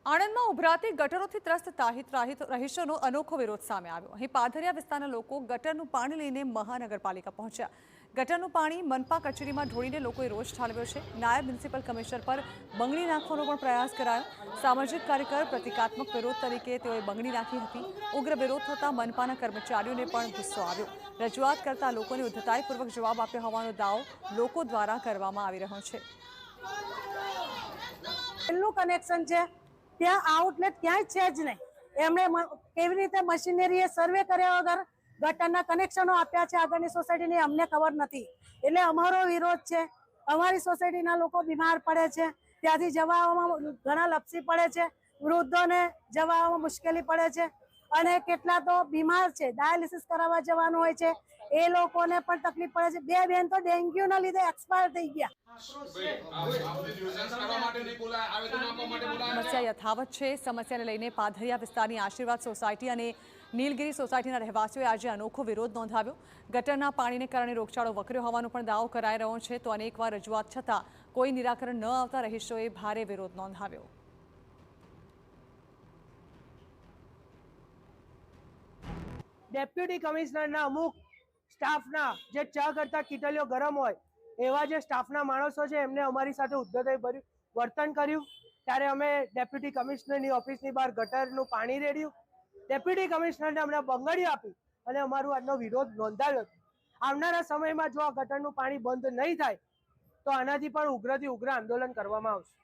આણંદમાં ઉભરાતી ગટરોથી ત્રસ્ત ત્રાહિત રહીશોનો અનોખો વિરોધ સામે આવ્યો। અહીં પાધરિયા વિસ્તારના લોકો ગટરનું પાણી લઈને મહાનગરપાલિકા પહોંચ્યા। ગટરનું પાણી મનપા કચેરીમાં ઢોળીને લોકોએ રોષ ઠાલવ્યો છે। નાયબ મ્યુનિસિપલ કમિશનર પર બંગડી નાખવાનો પણ પ્રયાસ કરાયો। સામાજિક કાર્યકર પ્રતિકાત્મક વિરોધ તરીકે તેઓએ બંગડી નાખી હતી। ઉગ્ર વિરોધ થતા મનપાના કર્મચારીઓને પણ ગુસ્સો આવ્યો। રજૂઆત કરતા લોકોને ઉદ્ધતાઈપૂર્વક જવાબ આપ્યો હોવાનો દાવો લોકો દ્વારા કરવામાં આવી રહ્યો છે। કનેક્શન છે ત્યાં આઉટલેટ ક્યાંય છે જ નહીં। એમણે કેવી રીતે મશીનરીએ સર્વે કર્યા વગર ગટરના કનેક્શનો આપ્યા છે આગળની સોસાયટીની અમને ખબર નથી। એટલે અમારો વિરોધ છે। અમારી સોસાયટીના લોકો બીમાર પડે છે, ત્યાંથી જવા આવવામાં ઘણા લપસી પડે છે, વૃદ્ધોને જવા આવવામાં મુશ્કેલી પડે છે અને કેટલા તો બીમાર છે, ડાયાલિસિસ કરાવવા જવાનું હોય છે, એ લોકોને પણ તકલીફ પડે છે। બે બેન તો ડેન્ગ્યુના લીધે એક્સપાયર થઈ ગયા। સમસ્યા યથાવત છે। સમસ્યાને લઈને પાધરિયા વિસ્તારની આશીર્વાદ સોસાયટી અને નીલગિરી સોસાયટીના રહેવાસીઓએ આજે અનોખો વિરોધ નોંધાવ્યો। ગટરના પાણીને કારણે રોગચાળો વકર્યો હોવાનો પણ દાવો કરાઈ રહ્યો છે, તો અનેકવાર રજૂઆત છતાં કોઈ નિરાકરણ ન આવતા રહીશોએ ભારે વિરોધ નોંધાવ્યો। ડેપ્યુટી કમિશનરના અમુક સ્ટાફના જે ચા કરતા કીટલીઓ ગરમ હોય એવા જે સ્ટાફના માણસો છે એમને અમારી સાથે ઉદ્ધતાઈભર્યું વર્તન કર્યું। ત્યારે અમે ડેપ્યુટી કમિશનરની ઓફિસની બહાર ગટરનું પાણી રેડ્યું। ડેપ્યુટી કમિશનરને અમને બંગડીઓ આપી અને અમારો આજનો વિરોધ નોંધાવ્યો હતો। આવનારા સમયમાં જો આ ગટરનું પાણી બંધ નહીં થાય તો આનાથી પણ ઉગ્રથી ઉગ્ર આંદોલન કરવામાં આવશે।